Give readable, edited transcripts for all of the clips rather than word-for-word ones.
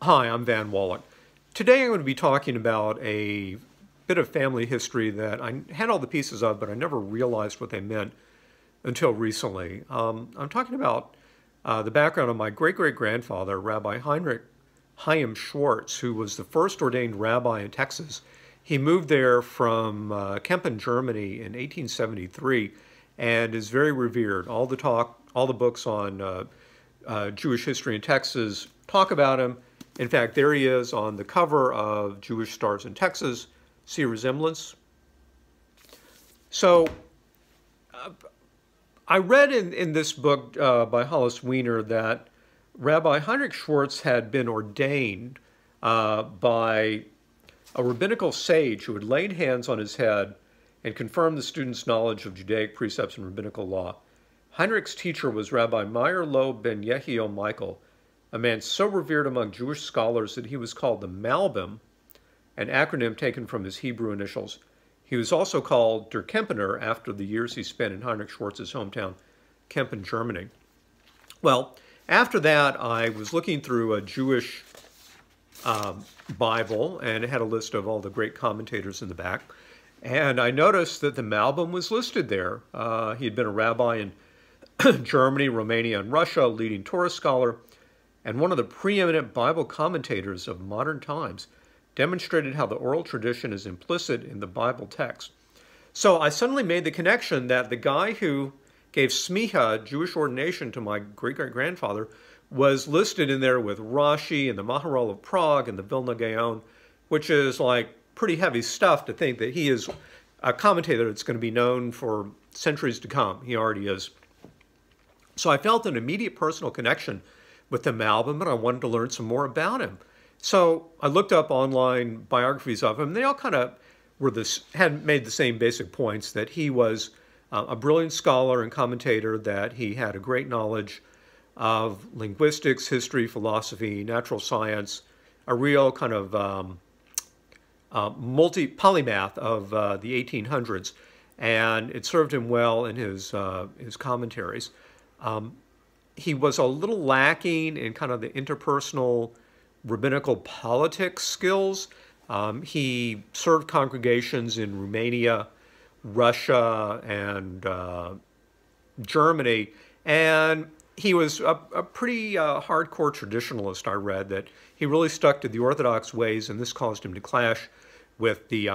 Hi, I'm Van Wallach. Today I'm going to be talking about a bit of family history that I had all the pieces of, but I never realized what they meant until recently. I'm talking about the background of my great-great-grandfather, Rabbi Heinrich Chayyim Schwartz, who was the first ordained rabbi in Texas. He moved there from Kempen, Germany in 1873 and is very revered. All the books on Jewish history in Texas talk about him. In fact, there he is on the cover of Jewish Stars in Texas. See a resemblance? So I read in this book by Hollis Wiener that Rabbi Heinrich Schwartz had been ordained by a rabbinical sage who had laid hands on his head and confirmed the student's knowledge of Judaic precepts and rabbinical law. Heinrich's teacher was Rabbi Meir Lo ben Yehiel Michael, a man so revered among Jewish scholars that he was called the Malbim, an acronym taken from his Hebrew initials. He was also called Der Kempener after the years he spent in Heinrich Schwartz's hometown, Kempen, Germany. Well, after that, I was looking through a Jewish Bible, and it had a list of all the great commentators in the back. And I noticed that the Malbim was listed there. He had been a rabbi in Germany, Romania, and Russia, a leading Torah scholar, and one of the preeminent Bible commentators of modern times, demonstrated how the oral tradition is implicit in the Bible text. So I suddenly made the connection that the guy who gave smicha, Jewish ordination, to my great-great-grandfather was listed in there with Rashi and the Maharal of Prague and the Vilna Gaon, which is like pretty heavy stuff to think that he is a commentator that's going to be known for centuries to come. He already is. So I felt an immediate personal connection with the Malbim, and I wanted to learn some more about him. So I looked up online biographies of him. They all kind of had made the same basic points, that he was a brilliant scholar and commentator, that he had a great knowledge of linguistics, history, philosophy, natural science, a real kind of polymath of the 1800s, and it served him well in his commentaries. He was a little lacking in kind of the interpersonal rabbinical politics skills. He served congregations in Romania, Russia, and Germany, and he was a pretty hardcore traditionalist. I read that he really stuck to the Orthodox ways, and this caused him to clash with the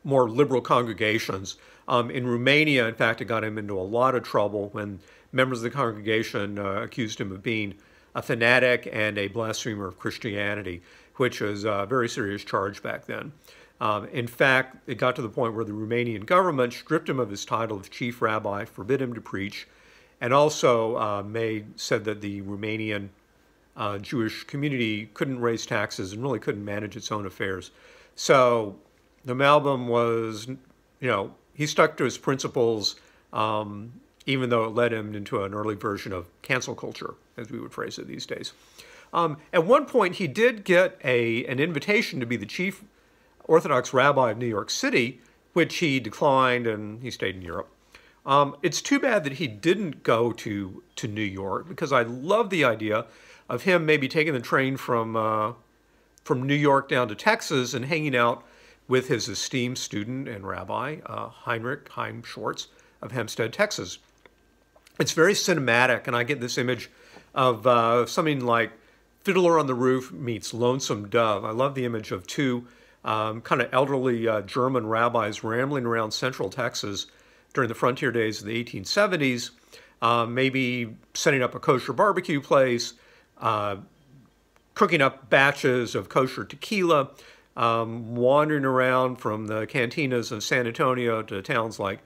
more liberal congregations. In Romania, in fact, it got him into a lot of trouble when members of the congregation accused him of being a fanatic and a blasphemer of Christianity, which was a very serious charge back then. In fact, it got to the point where the Romanian government stripped him of his title of chief rabbi, forbid him to preach, and also said that the Romanian Jewish community couldn't raise taxes and really couldn't manage its own affairs. So the Malbim was, he stuck to his principles, even though it led him into an early version of cancel culture, as we would phrase it these days. At one point, he did get an invitation to be the chief Orthodox rabbi of New York City, which he declined, and he stayed in Europe. It's too bad that he didn't go to New York, because I love the idea of him maybe taking the train from New York down to Texas and hanging out with his esteemed student and rabbi, Heinrich Chaim Schwartz of Hempstead, Texas. It's very cinematic, and I get this image of something like Fiddler on the Roof meets Lonesome Dove. I love the image of two kind of elderly German rabbis rambling around central Texas during the frontier days of the 1870s, maybe setting up a kosher barbecue place, cooking up batches of kosher tequila, wandering around from the cantinas of San Antonio to towns like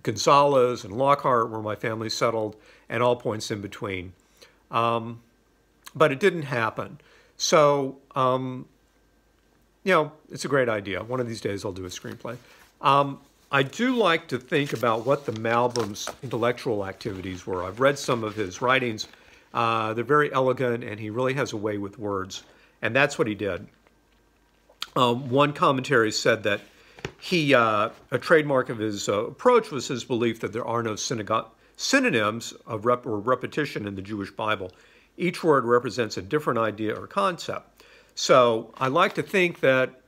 Gonzales and Lockhart, where my family settled, and all points in between. But it didn't happen. So, it's a great idea. One of these days I'll do a screenplay. I do like to think about what the Malbim's intellectual activities were. I've read some of his writings. They're very elegant, and he really has a way with words. And that's what he did. One commentary said that a trademark of his approach was his belief that there are no synonyms of repetition in the Jewish Bible. Each word represents a different idea or concept. So I like to think that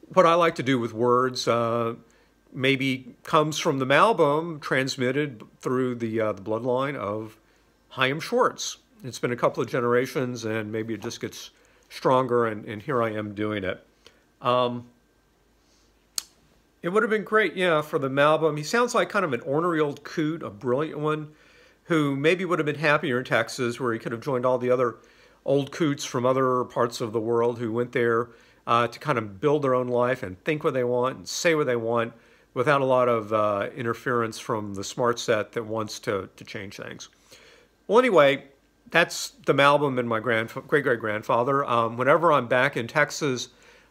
what I like to do with words maybe comes from the Malbim transmitted through the bloodline of Chaim Schwartz. It's been a couple of generations, and maybe it just gets stronger, and here I am doing it. It would have been great, yeah, for the Malbim. He sounds like kind of an ornery old coot, a brilliant one, who maybe would have been happier in Texas, where he could have joined all the other old coots from other parts of the world who went there to kind of build their own life and think what they want and say what they want without a lot of interference from the smart set that wants to change things. Well, anyway, that's the Malbim and my great-great-grandfather. Whenever I'm back in Texas,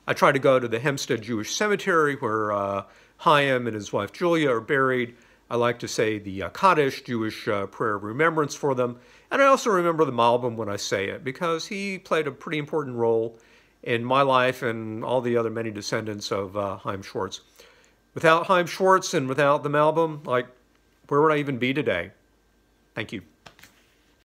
I try to go to the Hempstead Jewish Cemetery where Chaim and his wife Julia are buried. I like to say the Kaddish, Jewish prayer of remembrance for them. And I also remember the Malbim when I say it, because he played a pretty important role in my life and all the other many descendants of Chaim Schwartz. Without Chaim Schwartz and without the Malbim, like, where would I even be today? Thank you.